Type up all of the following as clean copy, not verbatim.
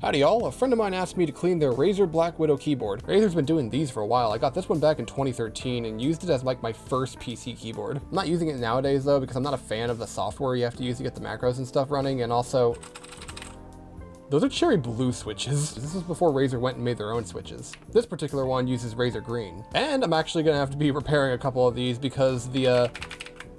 Howdy y'all, a friend of mine asked me to clean their Razer BlackWidow keyboard. Razer's been doing these for a while. I got this one back in 2013 and used it as like my first PC keyboard. I'm not using it nowadays though because I'm not a fan of the software you have to use to get the macros and stuff running, and also those are cherry blue switches. This was before Razer went and made their own switches. This particular one uses Razer green. And I'm actually gonna have to be repairing a couple of these because the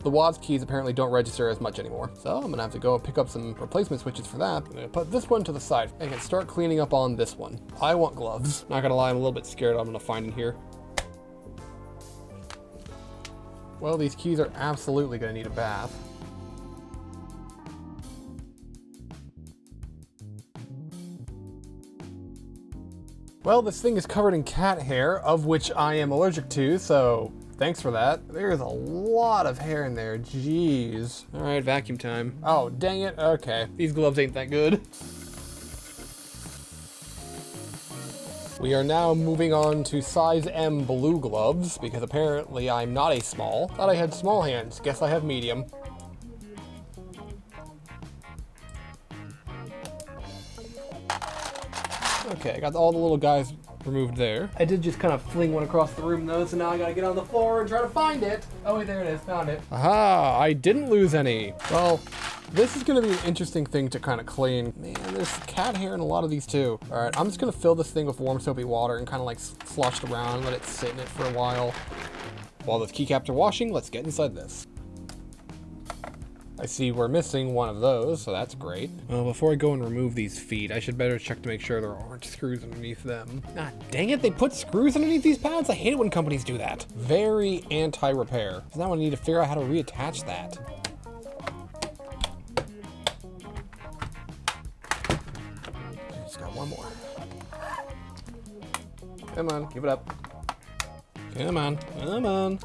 WASD keys apparently don't register as much anymore. So I'm gonna have to go and pick up some replacement switches for that. I'm gonna put this one to the side and can start cleaning up on this one. I want gloves. Not gonna lie, I'm a little bit scared what I'm gonna find in here. Well, these keys are absolutely gonna need a bath. Well, this thing is covered in cat hair, of which I am allergic to, so thanks for that. There's a lot of hair in there, jeez. All right, vacuum time. Oh, dang it, okay. These gloves ain't that good. We are now moving on to size M blue gloves, because apparently I'm not a small. Thought I had small hands, guess I have medium. Okay, I got all the little guys removed there. I did just kind of fling one across the room though, so now I gotta get on the floor and try to find it. Oh wait, there it is, found it. Aha, I didn't lose any. Well, this is gonna be an interesting thing to kind of clean. Man, there's cat hair in a lot of these too. All right, I'm just gonna fill this thing with warm soapy water and kind of like slosh it around, let it sit in it for a while. While those keycaps are washing, let's get inside this. I see we're missing one of those, so that's great. Well, before I go and remove these feet, I should better check to make sure there aren't screws underneath them. Ah, dang it, they put screws underneath these pads? I hate it when companies do that. Very anti-repair. So now I need to figure out how to reattach that. Just got one more. Come on, give it up. Come on, come on.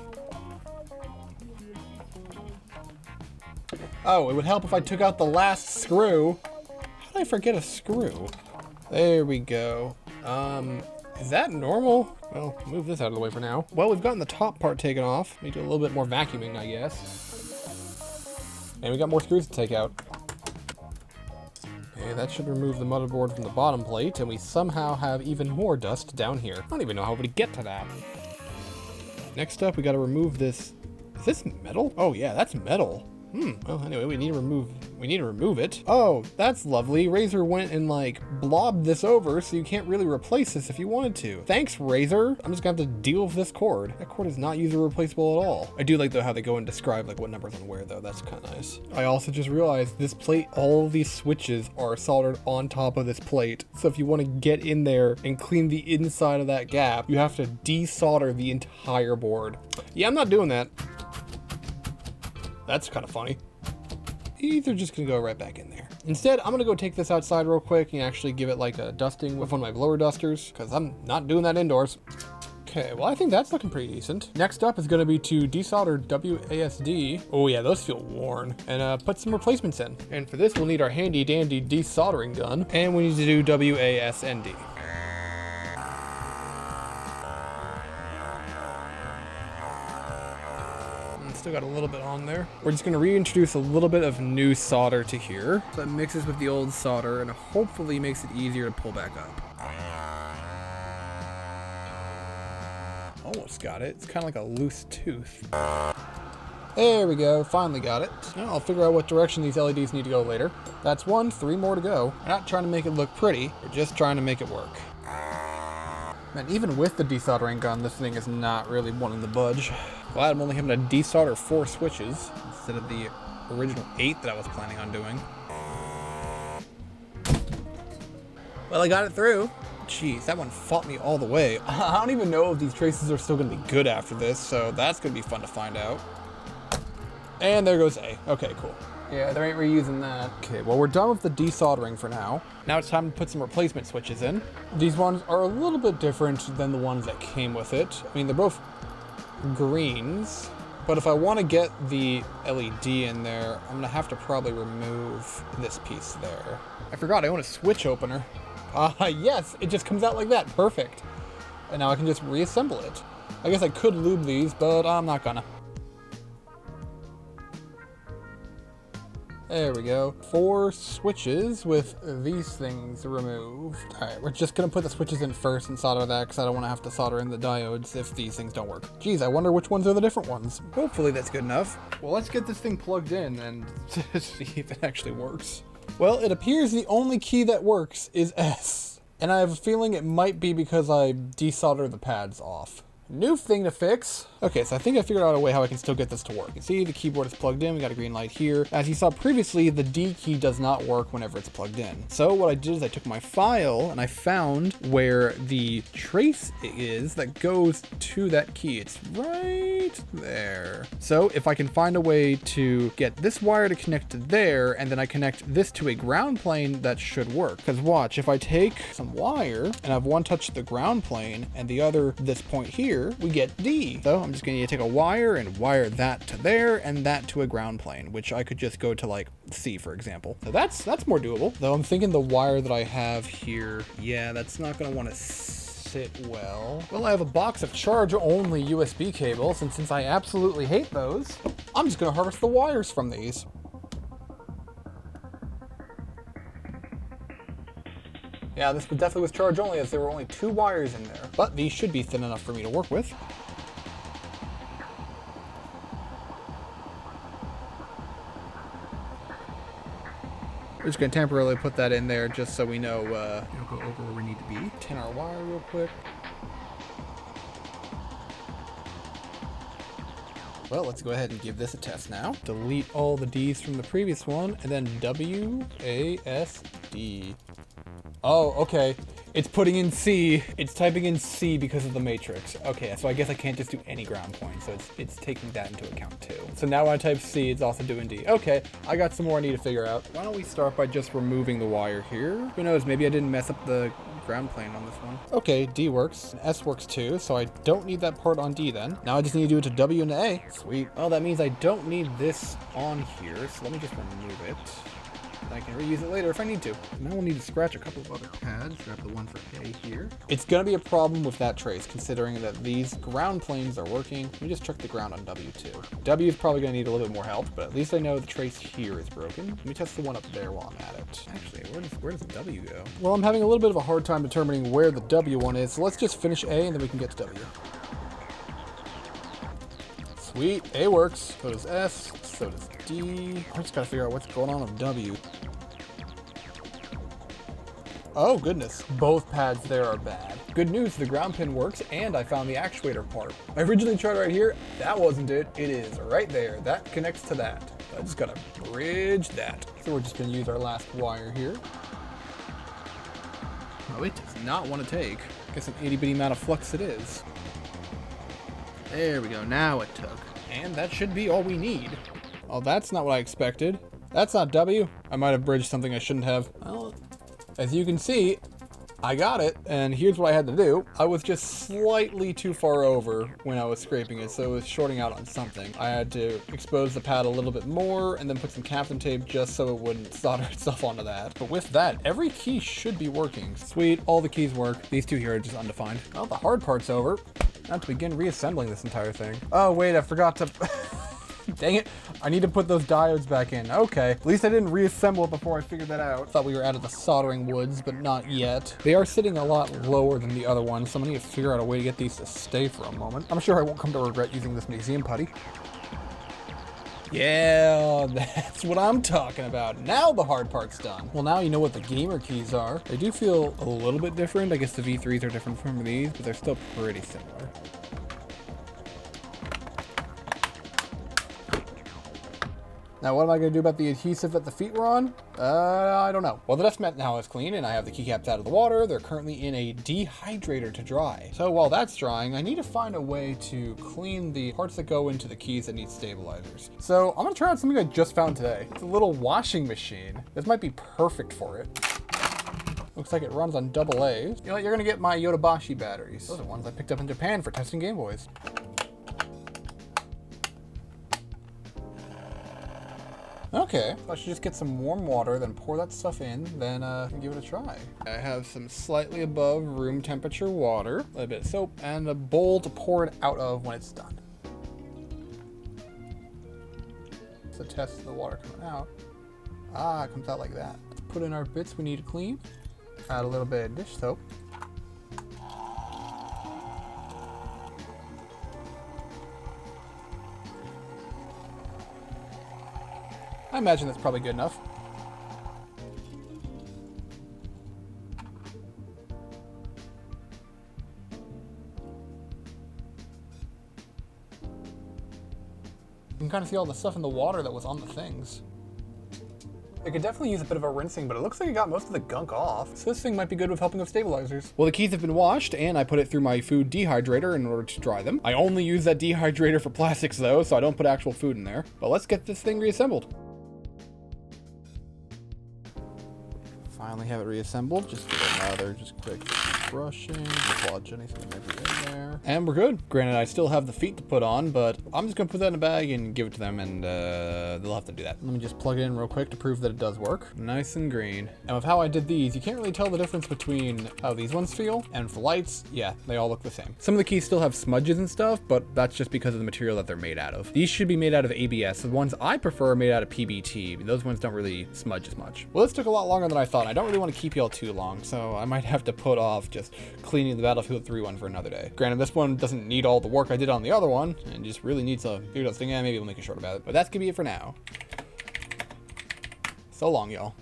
Oh, it would help if I took out the last screw. How did I forget a screw? There we go. Is that normal? Well, move this out of the way for now. Well, we've gotten the top part taken off. We do a little bit more vacuuming, I guess. And we got more screws to take out. Okay, that should remove the motherboard from the bottom plate, and we somehow have even more dust down here. I don't even know how to get to that. Next up, we gotta remove this. Is this metal? Oh yeah, that's metal. Well, anyway, we need to remove it. Oh, that's lovely. Razer went and like blobbed this over, so you can't really replace this if you wanted to. Thanks, Razer. I'm just gonna have to deal with this cord. That cord is not user replaceable at all. I do like though how they go and describe like what numbers on where though. That's kind of nice. I also just realized this plate, all of these switches are soldered on top of this plate. So if you want to get in there and clean the inside of that gap, you have to desolder the entire board. Yeah, I'm not doing that. That's kind of funny. These are just gonna go right back in there. Instead, I'm gonna go take this outside real quick and actually give it like a dusting with one of my blower dusters, because I'm not doing that indoors. Okay, well I think that's looking pretty decent. Next up is gonna be to desolder WASD. Oh yeah, those feel worn. And put some replacements in. And for this, we'll need our handy dandy desoldering gun. And we need to do WASD. Still got a little bit on there. We're just going to reintroduce a little bit of new solder to here. So that mixes with the old solder and hopefully makes it easier to pull back up. Almost got it. It's kind of like a loose tooth. There we go. Finally got it. Now I'll figure out what direction these LEDs need to go later. That's 1, 3 more to go. We're not trying to make it look pretty. We're just trying to make it work. Man, even with the desoldering gun, this thing is not really wanting to budge. Glad I'm only having to desolder 4 switches instead of the original 8 that I was planning on doing. Well, I got it through. Jeez, that one fought me all the way. I don't even know if these traces are still gonna be good after this, so that's gonna be fun to find out. And there goes A. Okay, cool. Yeah, they ain't reusing that. Okay, well, we're done with the desoldering for now. Now it's time to put some replacement switches in. These ones are a little bit different than the ones that came with it. I mean, they're both greens, but if I want to get the LED in there, I'm gonna have to probably remove this piece there. I forgot I own a switch opener. Yes, it just comes out like that, perfect. And now I can just reassemble it. I guess I could lube these, but I'm not gonna. There we go. 4 switches with these things removed. All right, we're just gonna put the switches in first and solder that because I don't want to have to solder in the diodes if these things don't work. Geez, I wonder which ones are the different ones. Hopefully that's good enough. Well, let's get this thing plugged in and see if it actually works. Well, it appears the only key that works is S. And I have a feeling it might be because I desoldered the pads off. New thing to fix. Okay, so I think I figured out a way how I can still get this to work. You can see the keyboard is plugged in. We got a green light here. As you saw previously, the D key does not work whenever it's plugged in. So what I did is I took my file and I found where the trace is that goes to that key. It's right there. So if I can find a way to get this wire to connect to there, and then I connect this to a ground plane, that should work. Because watch, if I take some wire and have one touch the ground plane and the other this point here, we get D. So I'm just going to take a wire and wire that to there and that to a ground plane, which I could just go to like C, for example. So that's more doable. Though I'm thinking the wire that I have here, yeah, that's not going to want to sit well. Well, I have a box of charge-only USB cables, and since I absolutely hate those, I'm just going to harvest the wires from these. Yeah, this definitely was charge only as there were only 2 wires in there, but these should be thin enough for me to work with. We're just going to temporarily put that in there just so we know it'll go over where we need to be. Tin our wire real quick. Well, let's go ahead and give this a test now. Delete all the D's from the previous one, and then WASD. Oh, okay. It's putting in C. It's typing in C because of the matrix. Okay, so I guess I can't just do any ground point, so it's taking that into account too. So now when I type C, it's also doing D. Okay, I got some more I need to figure out. Why don't we start by just removing the wire here? Who knows, maybe I didn't mess up the ground plane on this one. Okay, D works, and S works too, so I don't need that part on D then. Now I just need to do it to W and A. Sweet. Oh, that means I don't need this on here, so let me just remove it. I can reuse it later if I need to. Now we'll need to scratch a couple of other pads. Grab the one for A here. It's gonna be a problem with that trace, considering that these ground planes are working. Let me just check the ground on W too. W is probably gonna need a little bit more help, but at least I know the trace here is broken. Let me test the one up there while I'm at it. Actually, where does W go? Well, I'm having a little bit of a hard time determining where the W one is, so let's just finish A and then we can get to W. Sweet, A works. So does S, so does D. I just gotta figure out what's going on with W. Oh goodness, both pads there are bad. Good news, the ground pin works and I found the actuator part. I originally tried right here, that wasn't it. It is right there, that connects to that. So I just gotta bridge that. So we're just gonna use our last wire here. Oh, it does not want to take. Guess an itty bitty amount of flux it is. There we go, now it took. And that should be all we need. Oh, that's not what I expected. That's not W. I might have bridged something I shouldn't have. Well, as you can see, I got it, and here's what I had to do. I was just slightly too far over when I was scraping it, so it was shorting out on something. I had to expose the pad a little bit more, and then put some Kapton tape just so it wouldn't solder itself onto that. But with that, every key should be working. Sweet, all the keys work. These two here are just undefined. Well, the hard part's over. Now to begin reassembling this entire thing. Oh wait, I forgot to... Dang it, I need to put those diodes back in. Okay, at least I didn't reassemble it before I figured that out. Thought we were out of the soldering woods, but not yet. They are sitting a lot lower than the other ones, so I'm gonna need to figure out a way to get these to stay for a moment. I'm sure I won't come to regret using this museum putty. Yeah, that's what I'm talking about. Now the hard part's done. Well, now you know what the gamer keys are. They do feel a little bit different. I guess the V3s are different from these, but they're still pretty similar. Now, what am I going to do about the adhesive that the feet were on? I don't know. Well, the dust mat now is clean, and I have the keycaps out of the water. They're currently in a dehydrator to dry. So while that's drying, I need to find a way to clean the parts that go into the keys that need stabilizers. So I'm going to try out something I just found today. It's a little washing machine. This might be perfect for it. Looks like it runs on AA. You know what? You're going to get my Yodobashi batteries. Those are ones I picked up in Japan for testing Game Boys. Okay, I should just get some warm water, then pour that stuff in, then give it a try. I have some slightly above room temperature water, a little bit of soap, and a bowl to pour it out of when it's done. It's a test of the water coming out. Ah, it comes out like that. Put in our bits we need to clean. Add a little bit of dish soap. I imagine that's probably good enough. You can kind of see all the stuff in the water that was on the things. It could definitely use a bit of a rinsing, but it looks like it got most of the gunk off. So this thing might be good with helping with stabilizers. Well, the keys have been washed, and I put it through my food dehydrator in order to dry them. I only use that dehydrator for plastics though, so I don't put actual food in there. But let's get this thing reassembled. Finally have it reassembled. Just give it another quick brushing, dislodge anything that might be in there. And we're good. Granted, I still have the feet to put on, but I'm just gonna put that in a bag and give it to them, and they'll have to do that. Let me just plug it in real quick to prove that it does work. Nice and green. And with how I did these, you can't really tell the difference between how these ones feel, and for lights, yeah, they all look the same. Some of the keys still have smudges and stuff, but that's just because of the material that they're made out of. These should be made out of ABS. The ones I prefer are made out of PBT. Those ones don't really smudge as much. Well, this took a lot longer than I thought. I don't really want to keep y'all too long, so I might have to put off just cleaning the Battlefield 3 one for another day. Granted, this one doesn't need all the work I did on the other one, and just really needs to figure out this thing. Yeah, maybe we'll make it short about it, but that's gonna be it for now. So long, y'all.